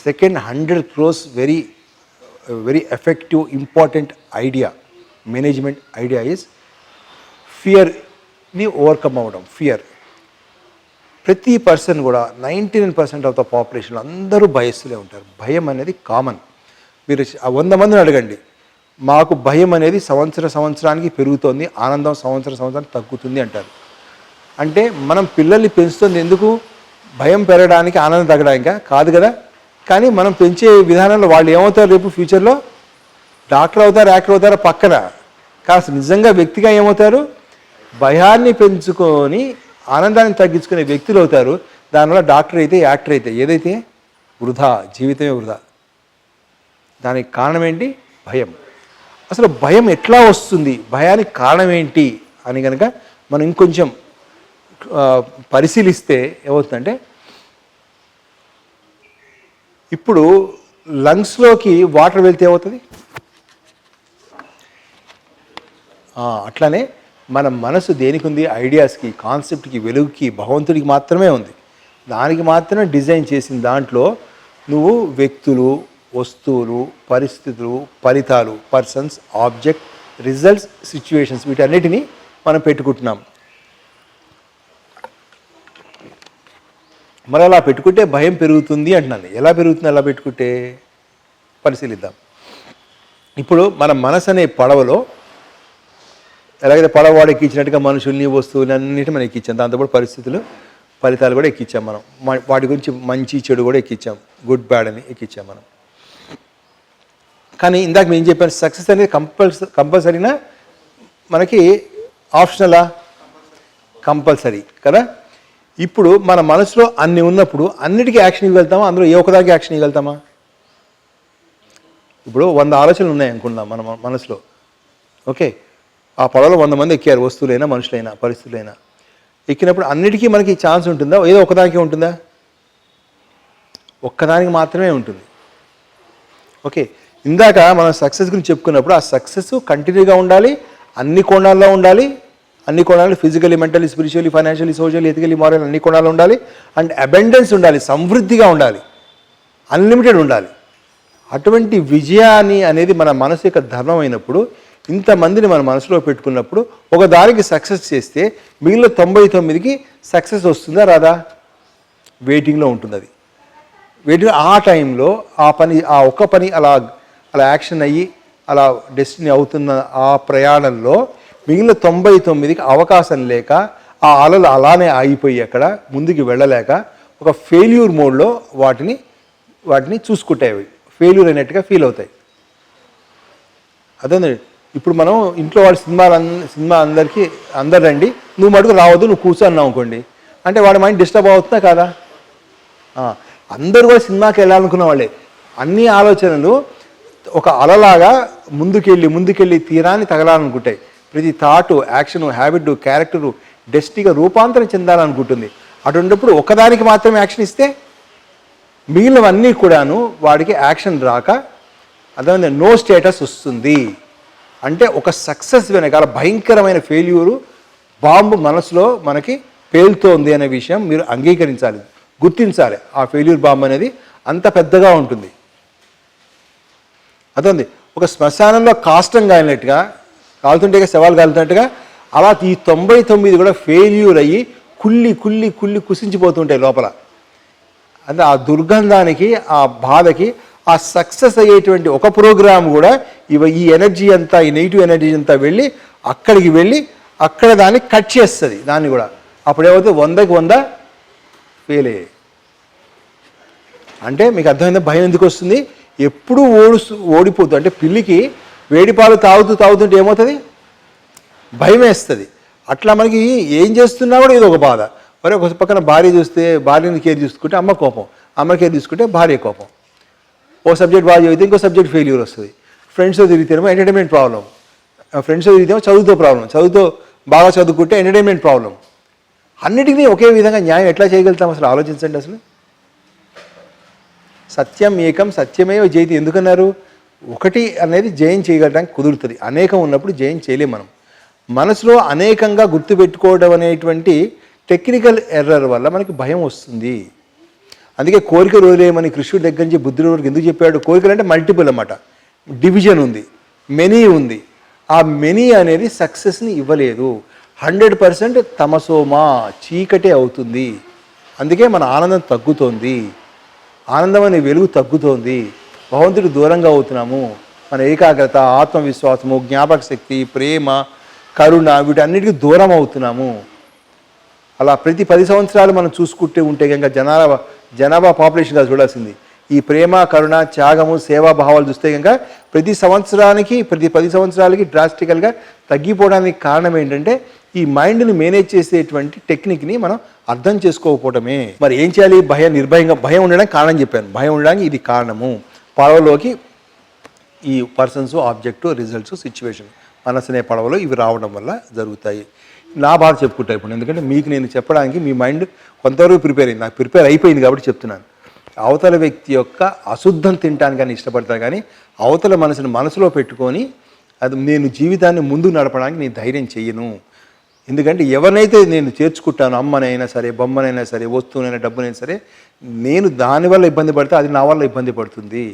second 100 crores very effective, important idea, management idea is ఫియర్ని overcome అవ్వడం. Fear ప్రతి person కూడా 99% ఆఫ్ ద పాపులేషన్ అందరూ భయస్తులే ఉంటారు. భయం అనేది కామన్. మీరు 100 మందిని అడగండి, మాకు భయం అనేది సంవత్సరానికి పెరుగుతోంది, ఆనందం సంవత్సరానికి తగ్గుతుంది అంటారు. అంటే మనం పిల్లల్ని పెంచుతుంది ఎందుకు? భయం పెరగడానికి, ఆనందం తగ్గడానికా? కాదు కదా. కానీ మనం పెంచే విధానంలో వాళ్ళు ఏమవుతారు? రేపు ఫ్యూచర్లో డాక్టర్ అవుతారు, యాక్టర్ అవుతారు పక్కన, కాస్త నిజంగా వ్యక్తిగా ఏమవుతారు? భయాన్ని పెంచుకొని ఆనందాన్ని తగ్గించుకునే వ్యక్తులు అవుతారు. దానివల్ల డాక్టర్ అయితే, యాక్టర్ అయితే, ఏదైతే వృధా, జీవితమే వృధా. దానికి కారణం ఏంటి? భయం. అసలు భయం ఎట్లా వస్తుంది, భయానికి కారణం ఏంటి అని కనుక మనం ఇంకొంచెం పరిశీలిస్తే ఏమవుతుందంటే, ఇప్పుడు లంగ్స్లోకి వాటర్ వెళ్తే ఏమవుతుంది? అట్లానే మన మనసు దేనికి ఉంది? ఐడియాస్కి, కాన్సెప్ట్కి, వెలుగుకి, భగవంతుడికి మాత్రమే ఉంది. దానికి మాత్రమే డిజైన్ చేసిన దాంట్లో నువ్వు వ్యక్తులు, వస్తువులు, పరిస్థితులు, ఫలితాలు, పర్సన్స్, ఆబ్జెక్ట్, రిజల్ట్స్, సిచ్యువేషన్స్, వీటన్నిటినీ మనం పెట్టుకుంటున్నాం. మరి అలా పెట్టుకుంటే భయం పెరుగుతుంది అంటున్నాను. ఎలా పెరుగుతుంది అలా పెట్టుకుంటే? పరిశీలిద్దాం. ఇప్పుడు మన మనసు అనే పడవలో ఎలాగైతే పడవవాడు ఎక్కించినట్టుగా మనుషుల్ని, వస్తువులు అన్నిటి మనం ఎక్కించాం. దాంతోపాటు పరిస్థితులు, ఫలితాలు కూడా ఎక్కించాం మనం. వాటి గురించి మంచి చెడు కూడా ఎక్కించాం, గుడ్ బ్యాడ్ అని ఎక్కించాం మనం. కానీ ఇందాక నేను చెప్పాను, సక్సెస్ అనేది కంపల్సరీనా మనకి ఆప్షనలా? కంపల్సరీ కదా. ఇప్పుడు మన మనసులో అన్ని ఉన్నప్పుడు అన్నిటికీ యాక్షన్ ఇవ్వగలుగుతామా? అందులో ఏ ఒక్కదానికి యాక్షన్ ఇవ్వగలుగుతామా? ఇప్పుడు 100 ఆలోచనలు ఉన్నాయి అనుకుందాం మన మనసులో. ఓకే, ఆ పడవలో 100 మంది ఎక్కారు, వస్తువులైనా, మనుషులైనా, పరిస్థితులైనా. ఎక్కినప్పుడు అన్నిటికీ మనకి ఛాన్స్ ఉంటుందా? ఏదో ఒకదానికి ఉంటుందా? ఒక్కదానికి మాత్రమే ఉంటుంది. ఓకే, ఇందాక మనం సక్సెస్ గురించి చెప్పుకున్నప్పుడు ఆ సక్సెస్ కంటిన్యూగా ఉండాలి, అన్ని కోణాల్లో ఉండాలి. అన్ని కోణాలు, physically, mentally, spiritually, financially, socially, ethically, moral, అన్ని కోణాలు ఉండాలి. అండ్ అబెండెన్స్ ఉండాలి, సమృద్ధిగా ఉండాలి, అన్లిమిటెడ్ ఉండాలి. అటువంటి విజయాన్ని అనేది మన మనసు యొక్క ధర్మం అయినప్పుడు, ఇంతమందిని మన మనసులో పెట్టుకున్నప్పుడు ఒక దానికి సక్సెస్ చేస్తే మిగిలిన 99కి సక్సెస్ వస్తుందా రాదా? వెయిటింగ్లో ఉంటుంది. అది వెయిటింగ్. ఆ టైంలో ఆ ఒక్క పని అలా యాక్షన్ అయ్యి అలా డెస్టినీ అవుతున్న ఆ ప్రయాణంలో మిగిలిన 99కి అవకాశం లేక, ఆ అలలు అలానే ఆగిపోయి అక్కడ ముందుకు వెళ్ళలేక ఒక ఫెయిల్యూర్ మోడ్లో వాటిని చూసుకుంటాయి. ఫెయిల్యూర్ అయినట్టుగా ఫీల్ అవుతాయి. అదే ఇప్పుడు మనం ఇంట్లో వాడి సినిమా అందరు రండి, నువ్వు మటుకు రావద్దు, నువ్వు కూర్చో అన్నావు అనుకోండి, అంటే వాడి మైండ్ డిస్టర్బ్ అవుతుందా కాదా? అందరూ కూడా సినిమాకి వెళ్ళాలనుకున్న వాళ్ళే. అన్ని ఆలోచనలు ఒక అలలాగా ముందుకెళ్ళి తీరాన్ని తగలాలనుకుంటాయి. ప్రతి థాటు, యాక్షను, హ్యాబిట్, క్యారెక్టరు డెస్టిగా రూపాంతరం చెందాలనుకుంటుంది. అటువంటిప్పుడు ఒకదానికి మాత్రమే యాక్షన్ ఇస్తే మిగిలినవన్నీ కూడాను వాడికి యాక్షన్ రాక అదే నో స్టేటస్ వస్తుంది. అంటే ఒక సక్సెస్ వెనకాల భయంకరమైన ఫెయిల్యూరు బాంబు మనసులో మనకి పేలుతోంది అనే విషయం మీరు అంగీకరించాలి, గుర్తించాలి. ఆ ఫెయిల్యూర్ బాంబు అనేది అంత పెద్దగా ఉంటుంది. అదే ఒక శ్మశానంలో కాష్టం కాలినట్టుగా, కాలుతుంటే శవాలు కాలుతున్నట్టుగా అలా ఈ 99 కూడా ఫెయిల్యూర్ అయ్యి కుళ్ళి కుసించిపోతుంటాయి లోపల. అంటే ఆ దుర్గంధానికి, ఆ బాధకి, ఆ సక్సెస్ అయ్యేటువంటి ఒక ప్రోగ్రామ్ కూడా ఈ ఎనర్జీ అంతా, ఈ నెగిటివ్ ఎనర్జీ అంతా అక్కడికి వెళ్ళి అక్కడ దాన్ని కట్ చేస్తుంది. దాన్ని కూడా అప్పుడేమవుతుంది? 100కి 100 ఫెయిల్ అయ్యాయి. అంటే మీకు అర్థమైందా భయం ఎందుకు వస్తుంది? ఎప్పుడూ ఓడిపోతుంది. అంటే పిల్లికి వేడిపాలు తాగుతుంటే ఏమవుతుంది? భయం వేస్తుంది. అట్లా మనకి ఏం చేస్తున్నా కూడా ఇది ఒక బాధ. మరి ఒక పక్కన భార్య చూస్తే భార్యని కేర్ చూసుకుంటే అమ్మ కోపం, అమ్మ కేర్ చూసుకుంటే భార్య కోపం. ఓ సబ్జెక్ట్ బాగా చదివితే ఇంకో సబ్జెక్ట్ ఫెయిల్యూర్ వస్తుంది. ఫ్రెండ్స్తో తిరిగితేనేమో ఎంటర్టైన్మెంట్ ప్రాబ్లం, ఫ్రెండ్స్తో తిరిగితేమో చదువుతో ప్రాబ్లం, చదువుతో బాగా చదువుకుంటే ఎంటర్టైన్మెంట్ ప్రాబ్లం. అన్నిటికీ ఒకే విధంగా న్యాయం ఎట్లా చేయగలుగుతాం? అసలు ఆలోచించండి. అసలు సత్యం ఏకం సత్యమేవ జయతి ఎందుకన్నారు? ఒకటి అనేది జయం చేయగలడానికి కుదురుతుంది. అనేకం ఉన్నప్పుడు జయం చేయలేం. మనం మనసులో అనేకంగా గుర్తుపెట్టుకోవడం అనేటువంటి టెక్నికల్ ఎర్రర్ వల్ల మనకి భయం వస్తుంది. అందుకే కోరికలు వదిలేయమని కృష్ణుడి దగ్గర నుంచి బుద్ధుడి వరకు ఎందుకు చెప్పాడు? కోరికలు అంటే మల్టిపుల్ అన్నమాట, డివిజన్ ఉంది, మెనీ ఉంది. ఆ మెనీ అనేది సక్సెస్ని ఇవ్వలేదు. 100% తమసోమా, చీకటే అవుతుంది. అందుకే మన ఆనందం తగ్గుతోంది, ఆనందం అనే వెలుగు తగ్గుతోంది, భగవంతుడికి దూరంగా అవుతున్నాము. మన ఏకాగ్రత, ఆత్మవిశ్వాసము, జ్ఞాపక శక్తి, ప్రేమ, కరుణ, వీటన్నిటికీ దూరం అవుతున్నాము. అలా ప్రతి 10 సంవత్సరాలు మనం చూసుకుంటూ ఉంటే కనుక జనాభా పాపులేషన్గా చూడాల్సింది. ఈ ప్రేమ, కరుణ, త్యాగము, సేవా భావాలు చూస్తే కనుక ప్రతి 10 సంవత్సరాలకి డ్రాస్టికల్గా తగ్గిపోవడానికి కారణం ఏంటంటే ఈ మైండ్ని మేనేజ్ చేసేటువంటి టెక్నిక్ని మనం అర్థం చేసుకోకపోవడమే. మరి ఏం చేయాలి? భయం ఉండడానికి కారణం చెప్పాను. భయం ఉండడానికి ఇది కారణము. పడవలోకి ఈ పర్సన్స్, ఆబ్జెక్టు, రిజల్ట్స్, సిచ్యువేషన్, మనసు అనే పడవలో ఇవి రావడం వల్ల జరుగుతాయి. నా బాధ చెప్పుకుంటా ఇప్పుడు, ఎందుకంటే మీకు నేను చెప్పడానికి మీ మైండ్ కొంతవరకు ప్రిపేర్ అయింది, నాకు ప్రిపేర్ అయిపోయింది కాబట్టి చెప్తున్నాను. అవతల వ్యక్తి యొక్క అశుద్ధం తినడానికి కానీ ఇష్టపడతాను, కానీ అవతల మనసులో పెట్టుకొని అది నేను జీవితాన్ని ముందుకు నడపడానికి నేను ధైర్యం చెయ్యను. ఎందుకంటే ఎవరినైతే నేను చేర్చుకుంటాను, అమ్మనైనా సరే, బొమ్మనైనా సరే, వస్తువునైనా, డబ్బునైనా సరే, నేను దానివల్ల ఇబ్బంది పడితే అది నా వల్ల ఇబ్బంది పడుతుంది.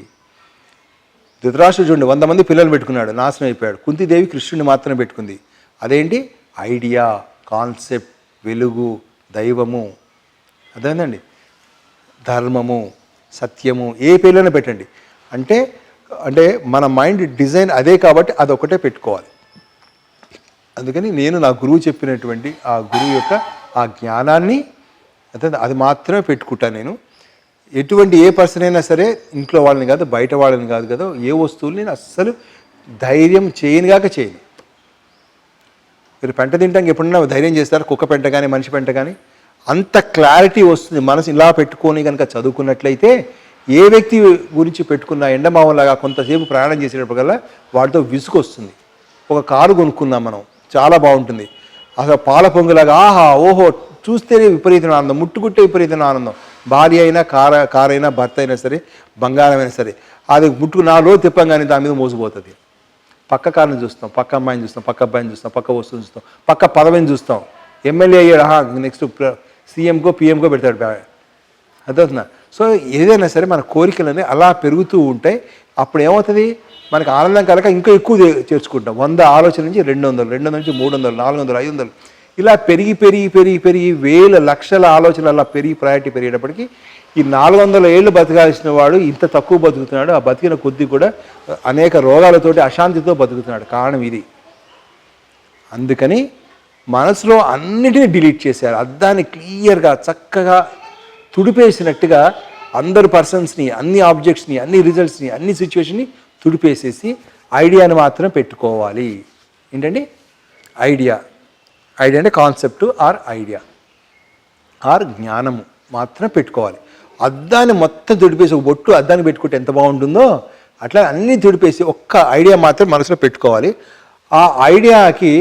ధృతరాష్ట్రుడు చూడండి, 100 మంది పిల్లలు పెట్టుకున్నాడు, నాశనం అయిపోయాడు. కుంతీదేవి కృష్ణుడిని మాత్రమే పెట్టుకుంది. అదేంటి? ఐడియా, కాన్సెప్ట్, వెలుగు, దైవము, అదేనండి, ధర్మము, సత్యము, ఏ పేర్లైనా పెట్టండి. అంటే మన మైండ్ డిజైన్ అదే కాబట్టి అదొకటే పెట్టుకోవాలి. అందుకని నేను నా గురువు చెప్పినటువంటి ఆ గురువు యొక్క ఆ జ్ఞానాన్ని అది మాత్రమే పెట్టుకుంటాను నేను. ఎటువంటి ఏ పర్సన్ అయినా సరే, ఇంట్లో వాళ్ళని కాదు, బయట వాళ్ళని కాదు కదా, ఏ వస్తువుని నేను అస్సలు ధైర్యం చేయనుగాక చేయను. మీరు పెంట తింటానికి ఎప్పుడన్నా ధైర్యం చేస్తారు? కుక్క పెంట కానీ, మనిషి పెంట కానీ. అంత క్లారిటీ వస్తుంది మనసు ఇలా పెట్టుకొని కనుక చదువుకున్నట్లయితే. ఏ వ్యక్తి గురించి పెట్టుకున్న ఎండమావంలాగా కొంతసేపు ప్రయాణం చేసేటప్పటికల్లా వాటితో విసుగు వస్తుంది. ఒక కారు కొనుక్కున్నాం మనం, చాలా బాగుంటుంది, అసలు పాల పొంగులాగా, ఆహా ఓహో, చూస్తేనే విపరీతమైన ఆనందం, ముట్టుకుంటే విపరీతమైన ఆనందం. భార్య అయినా, కారు అయినా, భర్త అయినా సరే, బంగారం అయినా సరే, అది ముట్టుకు 4 రోజులు తిప్పంగానే దాని మీద మోసిపోతుంది. పక్క కారుని చూస్తాం, పక్క అమ్మాయిని చూస్తాం, పక్క అబ్బాయిని చూస్తాం, పక్క వస్తువుని చూస్తాం, పక్క పదవిని చూస్తాం. ఎమ్మెల్యే అయ్యాడు, నెక్స్ట్ సీఎంకో పిఎంకో పెడతాడు. అర్థవుతుందా? సో ఏదైనా సరే మన కోరికలన్నీ అలా పెరుగుతూ ఉంటాయి. అప్పుడు ఏమవుతుంది? మనకు ఆనందం కలక ఇంకా ఎక్కువ చేర్చుకుంటాం. 100 ఆలోచన నుంచి 200, 200 నుంచి 300, 400, 500, ఇలా పెరిగి పెరిగి పెరిగి పెరిగి వేల లక్షల ఆలోచనలు అలా పెరిగి ప్రయారిటీ పెరిగేటప్పటికి ఈ 400 ఏళ్ళు బతకాల్సిన వాడు ఇంత తక్కువ బతుకుతున్నాడు. ఆ బతికిన కొద్దీ కూడా అనేక రోగాలతోటి, అశాంతితో బతుకుతున్నాడు. కారణం ఇది. అందుకని మనసులో అన్నిటినీ డిలీట్ చేశారు. అద్దాన్ని క్లియర్గా చక్కగా తుడిపేసినట్టుగా అందరు పర్సన్స్ని, అన్ని ఆబ్జెక్ట్స్ని, అన్ని రిజల్ట్స్ని, అన్ని సిచ్యువేషన్ని తుడిపేసేసి ఐడియాని మాత్రం పెట్టుకోవాలి. ఏంటండి? ఐడియా అంటే కాన్సెప్ట్ ఆర్ ఐడియా ఆర్ జ్ఞానము మాత్రం పెట్టుకోవాలి. అద్దాన్ని మొత్తం తుడిపేసి, ఒక బొట్టు అద్దాన్ని పెట్టుకుంటే ఎంత బాగుంటుందో అట్లా అన్నీ తుడిపేసి ఒక్క ఐడియా మాత్రం మనసులో పెట్టుకోవాలి. ఆ ఐడియాకి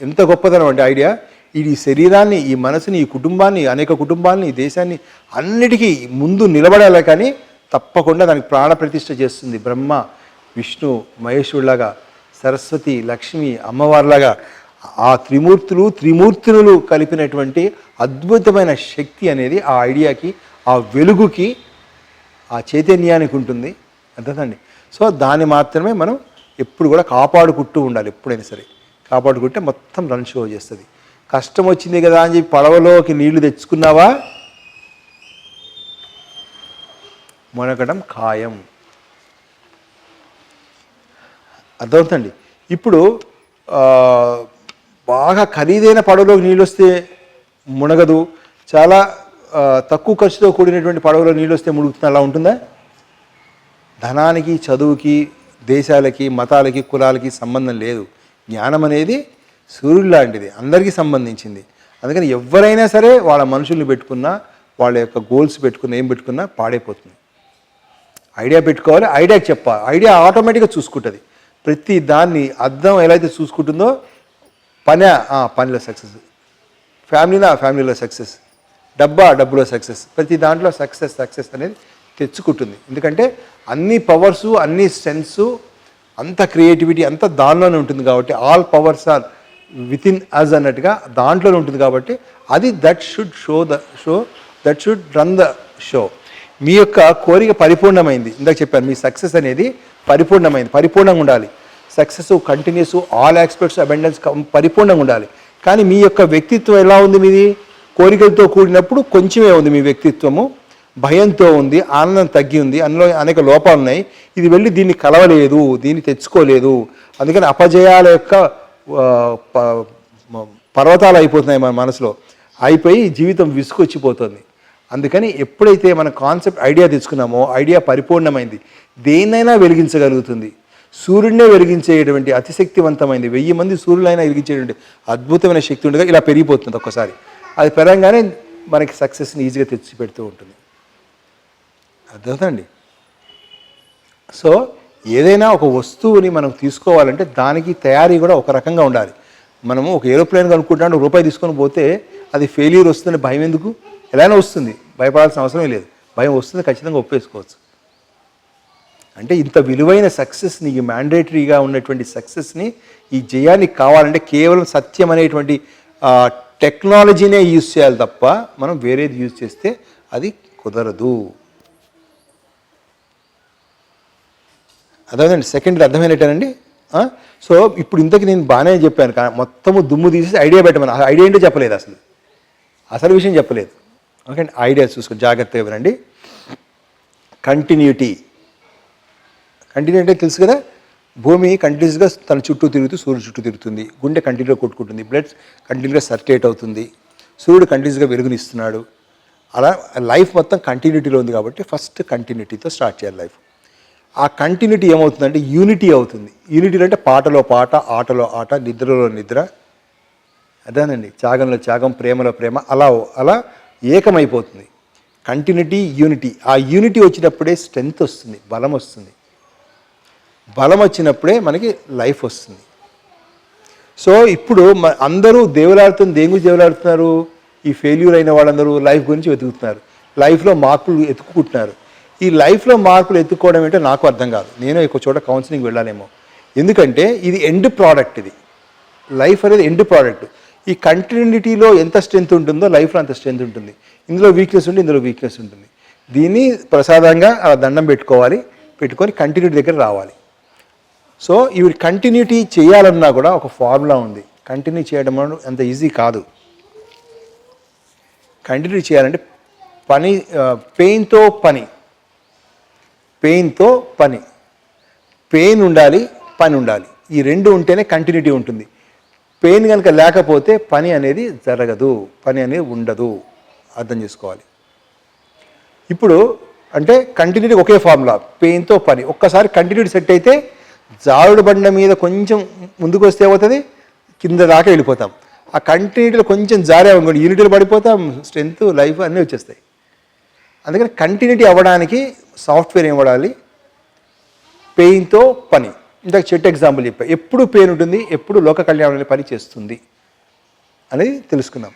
ఎంత గొప్పదనం అంటే ఐడియా, ఈ శరీరాన్ని, ఈ మనసుని, ఈ కుటుంబాన్ని, అనేక కుటుంబాలని, ఈ దేశాన్ని అన్నిటికీ ముందు నిలబడాలి. కానీ తప్పకుండా దానికి ప్రాణప్రతిష్ఠ చేస్తుంది. బ్రహ్మ, విష్ణు, మహేశ్వరులాగా, సరస్వతి, లక్ష్మి, అమ్మవారిలాగా ఆ త్రిమూర్తులు కలిపినటువంటి అద్భుతమైన శక్తి అనేది ఆ ఐడియాకి, ఆ వెలుగుకి, ఆ చైతన్యానికి ఉంటుంది. అంతేనండి. సో దాన్ని మాత్రమే మనం ఎప్పుడు కూడా కాపాడుకుంటూ ఉండాలి. ఎప్పుడైనా సరే కాపాడుకుంటే మొత్తం రన్ షో చేస్తుంది. కష్టం వచ్చింది కదా అని చెప్పి పడవలోకి నీళ్లు తెచ్చుకున్నావా, మునగడం ఖాయం. అర్థమవుతుందండి. ఇప్పుడు బాగా ఖరీదైన పడవలోకి నీళ్ళు వస్తే మునగదు, చాలా తక్కువ ఖర్చుతో కూడినటువంటి పడవలో నీళ్ళు వస్తే మునుగుతుంది. అలా ఉంటుందా? ధనానికి, చదువుకి, దేశాలకి, మతాలకి, కులాలకి సంబంధం లేదు. జ్ఞానం అనేది సూర్యుడు లాంటిది, అందరికీ సంబంధించింది. అందుకని ఎవరైనా సరే వాళ్ళ మనుషుల్ని పెట్టుకున్నా, వాళ్ళ యొక్క గోల్స్ పెట్టుకున్నా, ఏం పెట్టుకున్నా పాడైపోతుంది. ఐడియా పెట్టుకోవాలి, ఐడియాకి చెప్పాలి. ఐడియా ఆటోమేటిక్గా చూసుకుంటుంది. ప్రతి దాన్ని అర్థం ఎలా అయితే చూసుకుంటుందో, పనిలో సక్సెస్, ఫ్యామిలీలో సక్సెస్, డబ్బులో సక్సెస్, ప్రతి దాంట్లో సక్సెస్ అనేది తెచ్చుకుంటుంది. ఎందుకంటే అన్ని పవర్సు, అన్ని సెన్సు, అంత క్రియేటివిటీ అంతా దానిలోనే ఉంటుంది కాబట్టి, all powers are within us అన్నట్టుగా దాంట్లోనే ఉంటుంది కాబట్టి, అది that should run the show. మీ యొక్క కోరిక పరిపూర్ణమైంది. ఇందాక చెప్పాను, మీ సక్సెస్ అనేది పరిపూర్ణమైంది, పరిపూర్ణంగా ఉండాలి. Success continuous, all aspects abundance పరిపూర్ణంగా ఉండాలి. కానీ మీ యొక్క వ్యక్తిత్వం ఎలా ఉంది? మీది కోరికలతో కూడినప్పుడు కొంచెమే ఉంది మీ వ్యక్తిత్వము, భయంతో ఉంది, ఆనందం తగ్గి ఉంది, అందులో అనేక లోపాలు ఉన్నాయి. ఇది వెళ్ళి దీన్ని కలవలేదు, దీన్ని తెచ్చుకోలేదు. అందుకని అపజయాల యొక్క పర్వతాలు అయిపోతున్నాయి మన మనసులో, అయిపోయి జీవితం విసుకొచ్చిపోతుంది. అందుకని ఎప్పుడైతే మన కాన్సెప్ట్ ఐడియా తెచ్చుకున్నామో, ఐడియా పరిపూర్ణమైంది, దేన్నైనా వెలిగించగలుగుతుంది. సూర్యుడినే వెలిగించేటువంటి అతిశక్తివంతమైంది, 1000 మంది సూర్యులైనా వెలిగించేటువంటి అద్భుతమైన శక్తి ఉండగా ఇలా పెరిగిపోతుంది ఒక్కసారి. అది పెరగగానే మనకి సక్సెస్ని ఈజీగా తెచ్చి పెడుతూ ఉంటుంది. అర్థమవుతుందండి? సో ఏదైనా ఒక వస్తువుని మనం తీసుకోవాలంటే దానికి తయారీ కూడా ఒక రకంగా ఉండాలి. మనము ఒక ఏరోప్లేన్ కొనుక్కుంటాను, రూపాయి తీసుకొని పోతే అది ఫెయిల్యూర్ వస్తుందని భయం ఎందుకు? ఎలానే వస్తుంది, భయపడాల్సిన అవసరమే లేదు. భయం వస్తుంది, ఖచ్చితంగా ఒప్పేసుకోవచ్చు. అంటే ఇంత విలువైన సక్సెస్ని, ఈ మ్యాండేటరీగా ఉన్నటువంటి సక్సెస్ని, ఈ జయానికి కావాలంటే కేవలం సత్యం అనేటువంటి టెక్నాలజీనే యూజ్ చేయాలి తప్ప మనం వేరేది యూజ్ చేస్తే అది కుదరదు. అర్థమైందండి? సెకండ్ అర్థమైనట్టేనండి. సో ఇప్పుడు ఇంతకు నేను బాగానే చెప్పాను, కానీ మొత్తము దుమ్ము తీసేసి ఐడియా పెట్టమని. ఐడియా ఏంటో చెప్పలేదు, అసలు విషయం చెప్పలేదు. ఓకే, ఐడియా చూసుకో జాగ్రత్తగా వినండి. కంటిన్యూటీ అంటే తెలుసు కదా, భూమి కంటిన్యూస్గా తన చుట్టూ తిరుగుతూ సూర్యుడు చుట్టూ తిరుగుతుంది, గుండె కంటిన్యూగా కొట్టుకుంటుంది, బ్లడ్ కంటిన్యూగా సర్క్యులేట్ అవుతుంది, సూర్యుడు కంటిన్యూస్గా వెలుగునిస్తున్నాడు. అలా లైఫ్ మొత్తం కంటిన్యూటీలో ఉంది. కాబట్టి ఫస్ట్ కంటిన్యూటీతో స్టార్ట్ చేయాలి లైఫ్. ఆ కంటిన్యూటీ ఏమవుతుందంటే యూనిటీ అవుతుంది. యూనిటీ అంటే పాటలో పాట, ఆటలో ఆట, నిద్రలో నిద్ర, అదేనండి, త్యాగంలో త్యాగం, ప్రేమలో ప్రేమ, అలా ఏకమైపోతుంది. Continuity, unity. ఆ యూనిటీ వచ్చినప్పుడే స్ట్రెంగ్త్ వస్తుంది, బలం వస్తుంది. బలం వచ్చినప్పుడే మనకి లైఫ్ వస్తుంది. సో ఇప్పుడు అందరూ దేవులాడుతున్న దేని గురించి దేవులాడుతున్నారు? ఈ ఫెయిల్యూర్ అయిన వాళ్ళందరూ లైఫ్ గురించి వెతుకుతున్నారు, లైఫ్లో మార్పులు ఎత్తుకుంటున్నారు. ఈ లైఫ్లో మార్పులు ఎత్తుకోవడం ఏంటో నాకు అర్థం కాదు. నేను ఒక చోట కౌన్సిలింగ్ వెళ్ళాలేమో, ఎందుకంటే ఇది ఎండ్ ప్రోడక్ట్. ఇది లైఫ్ అనేది ఎండ్ ప్రోడక్ట్. ఈ కంటిన్యూటీలో ఎంత స్ట్రెంత్ ఉంటుందో లైఫ్లో అంత స్ట్రెంత్ ఉంటుంది. ఇందులో వీక్నెస్ ఉంటుంది, ఇందులో వీక్నెస్ ఉంటుంది. దీన్ని ప్రసాదంగా అలా దండం పెట్టుకొని కంటిన్యూటీ దగ్గర రావాలి. సో ఇవి కంటిన్యూటీ చేయాలన్నా కూడా ఒక ఫార్ములా ఉంది. కంటిన్యూ చేయడం అంత ఈజీ కాదు. కంటిన్యూ చేయాలంటే పెయిన్తో పని, పెయిన్ ఉండాలి, పని ఉండాలి. ఈ రెండు ఉంటేనే కంటిన్యూటీ ఉంటుంది. పెయిన్ కనుక లేకపోతే పని అనేది జరగదు, పని అనేది ఉండదు. అర్థం చేసుకోవాలి. ఇప్పుడు అంటే కంటిన్యూటీ ఒకే ఫార్ములా, పెయిన్తో పని. ఒక్కసారి కంటిన్యూటీ సెట్ అయితే జారుడు బండ మీద కొంచెం ముందుకు వస్తే అవుతుంది, కింద దాకా వెళ్ళిపోతాం. ఆ కంటిన్యూటీలో కొంచెం జారేమనుకోండి, యూనిటీలో పడిపోతాం, స్ట్రెంత్, లైఫ్ అన్నీ వచ్చేస్తాయి. అందుకని కంటిన్యూటీ అవ్వడానికి సాఫ్ట్వేర్ ఏం వాడాలి? పెయిన్తో పని. ఇందాక చెట్టు ఎగ్జాంపుల్ చెప్పా, ఎప్పుడు పెయిన్ ఉంటుంది, ఎప్పుడు లోక కళ్యాణ పని చేస్తుంది అనేది తెలుసుకున్నాం.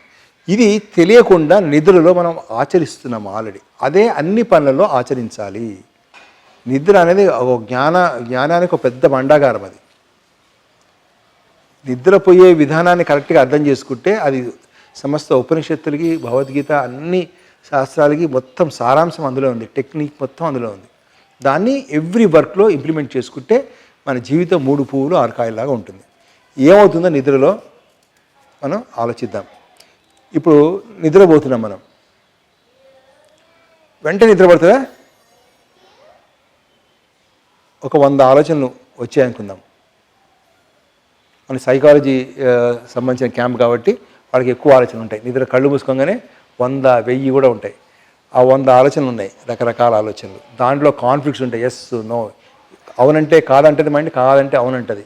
ఇది తెలియకుండా నిద్రలో మనం ఆచరిస్తున్నాం ఆల్రెడీ. అదే అన్ని పనులలో ఆచరించాలి. నిద్ర అనేది ఒక జ్ఞానానికి ఒక పెద్ద మండాగారం. అది నిద్రపోయే విధానాన్ని కరెక్ట్గా అర్థం చేసుకుంటే అది సమస్త ఉపనిషత్తులకి, భగవద్గీత, అన్ని శాస్త్రాలకి మొత్తం సారాంశం అందులో ఉంది, టెక్నిక్ మొత్తం అందులో ఉంది. దాన్ని ఎవ్రీ వర్క్లో ఇంప్లిమెంట్ చేసుకుంటే మన జీవితం 3 పువ్వులు 6 కాయలాగా ఉంటుంది. ఏమవుతుందో నిద్రలో మనం ఆలోచిద్దాం. ఇప్పుడు నిద్రపోతున్నాం, మనం వెంటనే నిద్రపడుతుందా? ఒక 100 ఆలోచనలు వచ్చాయనుకుందాం. మన సైకాలజీ సంబంధించిన క్యాంప్ కాబట్టి వాళ్ళకి ఎక్కువ ఆలోచనలు ఉంటాయి. నిద్ర కళ్ళు మూసుకోగానే 100, 1000 కూడా ఉంటాయి. ఆ 100 ఆలోచనలు ఉన్నాయి, రకరకాల ఆలోచనలు. దాంట్లో కాన్ఫ్లిక్ట్స్ ఉంటాయి, ఎస్, నో, అవునంటే కాదంటది మైండ్, కాదంటే అవునంటది.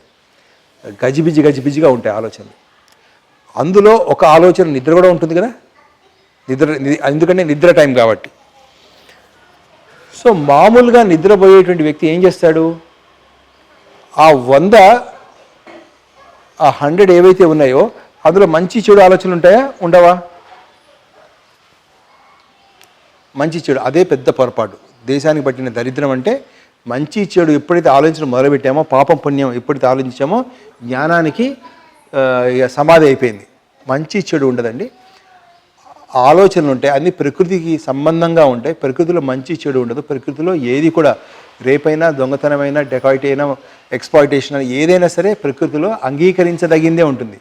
గజిబిజిగా ఉంటాయి ఆలోచనలు. అందులో ఒక ఆలోచన నిద్ర కూడా ఉంటుంది కదా, ఎందుకంటే నిద్ర టైం కాబట్టి. సో మామూలుగా నిద్రపోయేటువంటి వ్యక్తి ఏం చేస్తాడు? ఆ 100 ఏవైతే ఉన్నాయో అందులో మంచి చెడు ఆలోచనలు ఉంటాయా, ఉండవా? మంచి చెడు, అదే పెద్ద పొరపాటు. దేశానికి పట్టిన దరిద్రం అంటే మంచి చెడు ఎప్పుడైతే ఆలోచించడం మొదలుపెట్టామో, పాపం పుణ్యం ఎప్పుడైతే ఆలోచించామో, జ్ఞానానికి సమాధి అయిపోయింది. మంచి చెడు ఉండదండి. ఆలోచనలు ఉంటాయి, అన్ని ప్రకృతికి సంబంధంగా ఉంటాయి. ప్రకృతిలో మంచి చెడు ఉండదు. ప్రకృతిలో ఏది కూడా రేపైనా, దొంగతనమైనా, డెకాయిటీ అయినా, ఎక్స్‌ప్లాయిటేషన్ అయినా ఏదైనా సరే ప్రకృతిలో అంగీకరించదగిందే ఉంటుంది.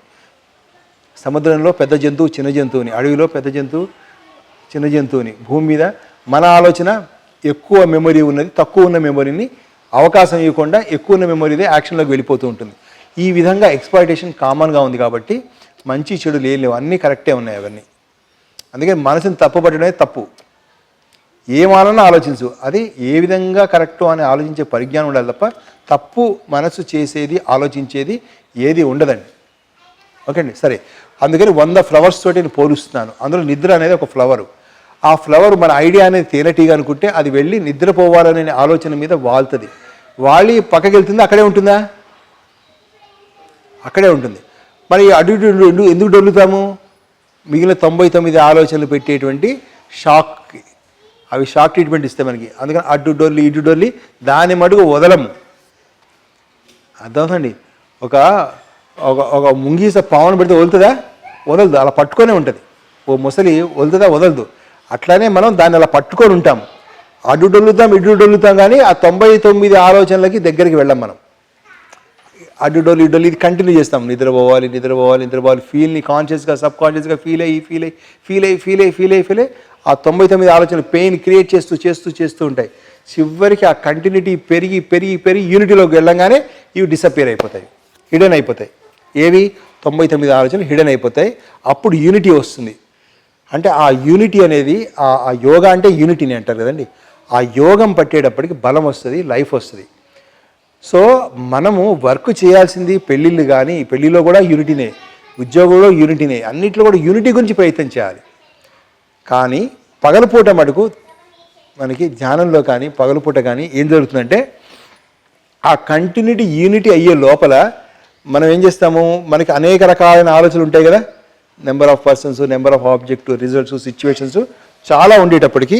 సముద్రంలో పెద్ద జంతువు చిన్న జంతువుని, అడవిలో పెద్ద జంతువు చిన్న జంతువుని, భూమి మీద మన ఆలోచన ఎక్కువ మెమరీ ఉన్నది, తక్కువ ఉన్న మెమరీని అవకాశం ఇవ్వకుండా ఎక్కువ ఉన్న మెమరీదే యాక్షన్లోకి వెళ్ళిపోతూ ఉంటుంది. ఈ విధంగా ఎక్స్‌ప్లాయిటేషన్ కామన్గా ఉంది కాబట్టి మంచి చెడు లేవు, అన్నీ కరెక్టే ఉన్నాయి అవన్నీ. అందుకని మనసుని తప్పుపట్టడమే తప్పు. ఏమాలన్నా ఆలోచించు, అది ఏ విధంగా కరెక్టో అని ఆలోచించే పరిజ్ఞానం ఉండాలి తప్ప తప్పు మనసు చేసేది, ఆలోచించేది ఏది ఉండదండి. ఓకే అండి, సరే. అందుకని 100 ఫ్లవర్స్ తోటి నేను పోలుస్తున్నాను. అందులో నిద్ర అనేది ఒక ఫ్లవరు. ఆ ఫ్లవర్ మన ఐడియా అనేది తేనెటీగా అనుకుంటే అది వెళ్ళి నిద్రపోవాలనే ఆలోచన మీద వాళ్తుంది. వాలి పక్కకి వెళ్తుంది, అక్కడే ఉంటుందా? అక్కడే ఉంటుంది. మరి అటు ఇటు ఎందుకు డొల్లుతాము? మిగిలిన 99 ఆలోచనలు పెట్టేటువంటి షాక్, అవి షాక్ ట్రీట్మెంట్ ఇస్తాయి మనకి. అందుకని అటు డొల్లి ఇటు డొల్లి దాని మటుకు వదలము. అర్థమవుతుందండి? ఒక ఒక ముంగీస పావును పెడితే వదులుతుందా? వదలదు, అలా పట్టుకొనే ఉంటుంది. ఓ ముసలి వదులుతుందా? వదలదు. అట్లానే మనం దాన్ని అలా పట్టుకొని ఉంటాం. అటు డొల్లుతాం ఇటు డొల్లుతాం, కానీ ఆ 99 ఆలోచనలకి దగ్గరికి వెళ్ళాం మనం. అటు డొల్లి ఇటు డొల్లి ఇది కంటిన్యూ చేస్తాం. నిద్రపోవాలి నిద్రపోవాలి నిద్రపోవాలి, ఫీల్ని కాన్షియస్గా సబ్ కాన్షియస్గా ఫీల్ అయ్యి ఆ 99 ఆలోచనలు పెయిన్ క్రియేట్ చేస్తూ చేస్తూ చేస్తూ ఉంటాయి. చివరికి ఆ కంటిన్యూటీ పెరిగి పెరిగి పెరిగి యూనిటీలోకి వెళ్ళంగానే ఇవి డిసప్పియర్ అయిపోతాయి, హిడెన్ అయిపోతాయి. ఏవి? 99 ఆలోచనలు హిడెన్ అయిపోతాయి. అప్పుడు యూనిటీ వస్తుంది. అంటే ఆ యూనిటీ అనేది, ఆ యోగా అంటే యూనిటీని అంటారు కదండి. ఆ యోగం పట్టేటప్పటికి బలం వస్తుంది, లైఫ్ వస్తుంది. సో మనము వర్క్ చేయాల్సింది పెళ్ళిళ్ళు, కానీ పెళ్ళిలో కూడా యూనిటీనే, ఉద్యోగంలో యూనిటీనే, అన్నింటిలో కూడా యూనిటీ గురించి ప్రయత్నం చేయాలి. కానీ పగలపూట మటుకు మనకి ధ్యానంలో కానీ పగలపూట కానీ ఏం జరుగుతుందంటే ఆ కంటిన్యూటీ యూనిటీ అయ్యే లోపల మనం ఏం చేస్తాము, మనకి అనేక రకాలైన ఆలోచనలు ఉంటాయి కదా, number of persons, number of object, results, situations చాలా ఉండేటప్పటికీ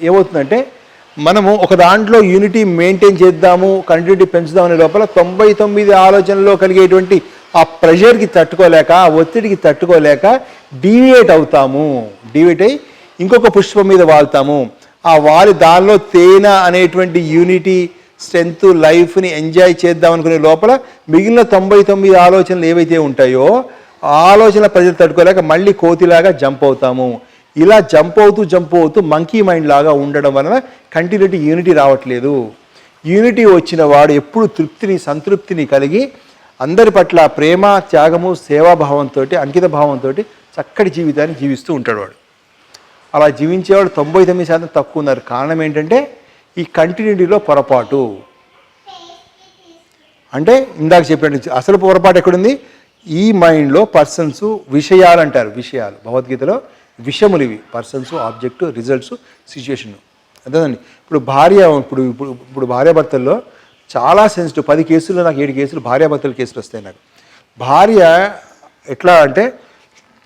ఏమవుతుందంటే మనము ఒక దాంట్లో యూనిటీ మెయింటైన్ చేద్దాము, కంటిన్యూటీ పెంచుదాం అనే లోపల 99 ఆలోచనలో కలిగేటువంటి ఆ ప్రెషర్కి తట్టుకోలేక, ఆ ఒత్తిడికి తట్టుకోలేక డీవియేట్ అవుతాము. డీవియేట్ అయ్యి ఇంకొక పుష్పం మీద వాళ్తాము. ఆ వాలి దానిలో తేనె అనేటువంటి యూనిటీ, స్ట్రెంగ్త్, లైఫ్ని ఎంజాయ్ చేద్దాం అనుకునే లోపల మిగిలిన 99 ఆలోచనలు ఏవైతే ఉంటాయో ఆ ఆలోచనల ప్రజలు తట్టుకోలేక మళ్ళీ కోతిలాగా జంప్ అవుతాము. ఇలా జంప్ అవుతూ మంకీ మైండ్ లాగా ఉండడం వలన కంటిన్యూటీ యూనిటీ రావట్లేదు. యూనిటీ వచ్చిన వాడు ఎప్పుడు తృప్తిని, సంతృప్తిని కలిగి అందరి పట్ల ప్రేమ, త్యాగము, సేవాభావంతో, అంకిత భావంతో చక్కటి జీవితాన్ని జీవిస్తూ ఉంటాడు వాడు. అలా జీవించేవాడు 99% తక్కువ ఉన్నారు. కారణం ఏంటంటే ఈ కంటిన్యూటీలో పొరపాటు. అంటే ఇందాక చెప్పినట్టు అసలు పొరపాటు ఎక్కడుంది? ఈ మైండ్లో పర్సన్స్, విషయాలు అంటారు. విషయాలు భగవద్గీతలో విషయములు ఇవి. Persons, object, results, situation. అదేనండి. ఇప్పుడు భార్యాభర్తల్లో చాలా సెన్సిటివ్. 10 కేసుల్లో నాకు 7 కేసులు భార్యాభర్తల కేసులు వస్తాయి నాకు. భార్య ఎట్లా అంటే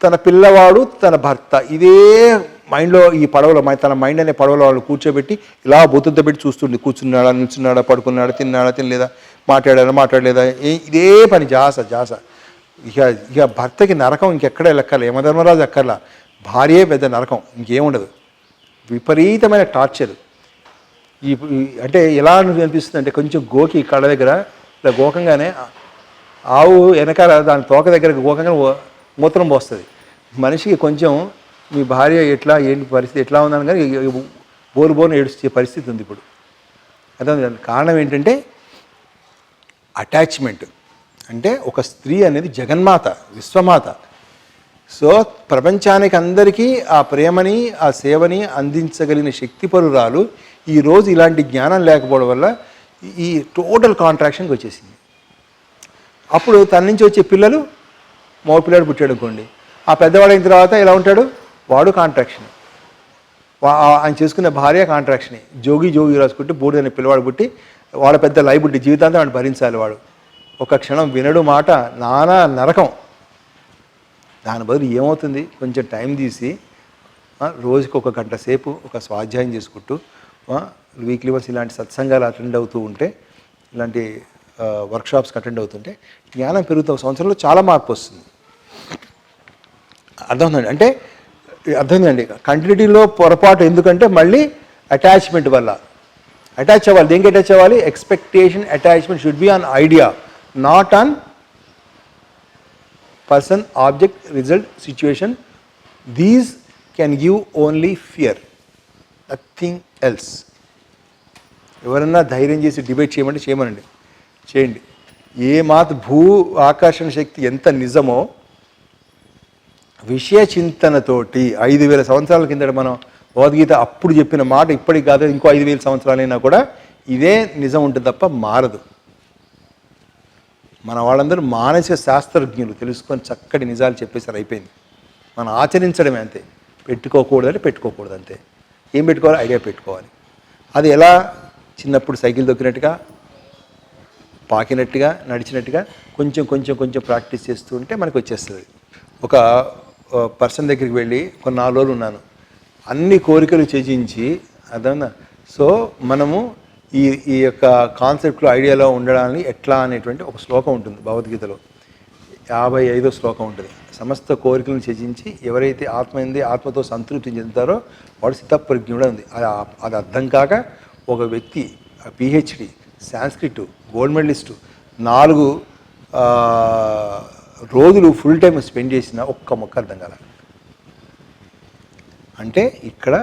తన పిల్లవాడు, తన భర్త, ఇదే మైండ్లో, ఈ పడవలో తన మైండ్ అనే పడవలో వాళ్ళు కూర్చోబెట్టి ఇలా బొత్తుతో పెట్టి చూస్తుంది. కూర్చున్నాడా, నిల్చున్నాడా, పడుకున్నాడా, తిన్నాడా, తినలేదా, మాట్లాడలేదా, ఇదే పని, జాస. ఇక భర్తకి నరకం ఇంకెక్కడే లెక్కలే, యమధర్మరాజు అక్కర్లా, భార్యే పెద్ద నరకం, ఇంకేముండదు. విపరీతమైన టార్చర్. అంటే ఎలా అనిపిస్తుంది అంటే కొంచెం గోకి కళ్ళ దగ్గర ఇలా గోకంగానే ఆవు వెనకాల దాని తోక దగ్గర గోకంగా మూత్రం పోస్తుంది. మనిషికి కొంచెం మీ భార్య ఎట్లా, ఏంటి పరిస్థితి, ఎట్లా ఉందని కానీ బోరు ఏడుస్తే పరిస్థితి ఉంది ఇప్పుడు. అదే కారణం ఏంటంటే అటాచ్మెంట్. అంటే ఒక స్త్రీ అనేది జగన్మాత, విశ్వమాత. సో ప్రపంచానికి అందరికీ ఆ ప్రేమని, ఆ సేవని అందించగలిగిన శక్తిపరురాలు ఈరోజు ఇలాంటి జ్ఞానం లేకపోవడం వల్ల ఈ టోటల్ కాంట్రాక్షన్కి వచ్చేసింది. అప్పుడు తన నుంచి వచ్చే పిల్లలు, మగ పిల్లాడు పుట్టాడు అనుకోండి, ఆ పెద్దవాడు అయిన తర్వాత ఎలా ఉంటాడు? వాడు కాంట్రాక్షన్. ఆయన చేసుకున్న భార్య కాంట్రాక్షనే. జోగి రాసుకుంటే బూడిద అనే పిల్లవాడు పుట్టి వాడు పెద్ద లైబిలిటీ, జీవితాంతం వాడు భరించాలి. వాడు ఒక క్షణం వినడు మాట, నానా నరకం. దాని బదులు ఏమవుతుంది? కొంచెం టైం తీసి రోజుకి 1 గంట సేపు ఒక స్వాధ్యాయం చేసుకుంటూ, వీక్లీ వన్స్ ఇలాంటి సత్సంగాలు అటెండ్ అవుతూ ఉంటే, ఇలాంటి వర్క్షాప్స్కి అటెండ్ అవుతుంటే జ్ఞానం పెరుగుతూ 1 సంవత్సరంలో చాలా మార్పు వస్తుంది. అర్థమవుతుందండి. అంటే అర్థమైందండి. కంటిన్యూటీలో పొరపాటు ఎందుకంటే మళ్ళీ అటాచ్మెంట్ వల్ల అటాచ్ అవ్వాలి. దేనికి అటాచ్ అవ్వాలి? Expectation attachment should be on idea, not on person, object, result, situation. These can give only fear, nothing else. ఎవరన్నా ధైర్యం చేసి డిబేట్ చేయమంటే చేయమనండి, చేయండి. ఏ మాత భూ ఆకర్షణ శక్తి ఎంత నిజమో విషయ చింతనతోటి 5,000 సంవత్సరాల కిందట మనం భగవద్గీత అప్పుడు చెప్పిన మాట ఇప్పటికి కాదు, ఇంకో 5,000 సంవత్సరాలైనా కూడా ఇదే నిజం ఉంటుంది తప్ప మారదు. మన వాళ్ళందరూ మానసిక శాస్త్రజ్ఞులు, తెలుసుకొని చక్కటి నిజాలు చెప్పేసారు, అయిపోయింది. మనం ఆచరించడమే అంతే. పెట్టుకోకూడదంటే పెట్టుకోకూడదు అంతే. ఏం పెట్టుకోవాలి? ఐడియా పెట్టుకోవాలి. అది ఎలా? చిన్నప్పుడు సైకిల్ దొక్కినట్టుగా, పాకినట్టుగా, నడిచినట్టుగా కొంచెం కొంచెం కొంచెం ప్రాక్టీస్ చేస్తూ ఉంటే మనకు వచ్చేస్తుంది. ఒక పర్సన్ దగ్గరికి వెళ్ళి కొన్ని 4 రోజులు ఉన్నాను, అన్ని కోరికలు త్యజించి, అర్థమైందా? సో మనము ఈ యొక్క కాన్సెప్ట్లో, ఐడియాలో ఉండడాన్ని ఎట్లా అనేటువంటి ఒక శ్లోకం ఉంటుంది భగవద్గీతలో, 55వ శ్లోకం ఉంటుంది. సమస్త కోరికలను త్యజించి ఎవరైతే ఆత్మతో సంతృప్తి చెందుతారో వాడు స్థితప్రజ్ఞుడు ఉంది. అది అర్థం కాక ఒక వ్యక్తి పిహెచ్డి, సాంస్క్రిట్ గోల్డ్ మెడలిస్టు 4 రోజులు ఫుల్ టైం స్పెండ్ చేసిన ఒక్క మొక్క అర్థం కాల. అంటే ఇక్కడ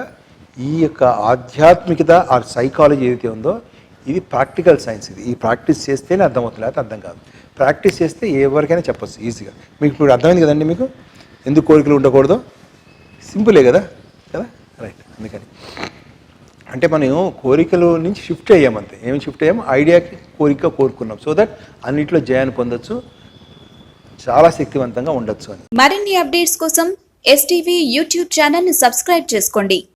ఈ యొక్క ఆధ్యాత్మికత ఆ సైకాలజీ ఏదైతే ఉందో ఇది ప్రాక్టికల్ సైన్స్. ఈ ప్రాక్టీస్ చేస్తేనే అర్థమవుతుంది, లేకపోతే అర్థం కాదు. ప్రాక్టీస్ చేస్తే ఎవరికైనా చెప్పచ్చు ఈజీగా. మీకు ఇప్పుడు అర్థమైంది కదండి మీకు ఎందుకు కోరికలు ఉండకూడదు? సింపులే కదా కదా రైట్. అందుకని అంటే మనం కోరికల నుంచి షిఫ్ట్ అయ్యామంతే. ఏమి షిఫ్ట్ అయ్యాము? ఐడియాకి కోరిక కోరుకున్నాం. సో దట్ అన్నింటిలో జయాన్ని పొందొచ్చు, చాలా శక్తివంతంగా ఉండొచ్చు అని. మరిన్ని అప్డేట్స్ కోసం STV యూట్యూబ్ ఛానల్ ని సబ్స్క్రైబ్ చేసుకోండి.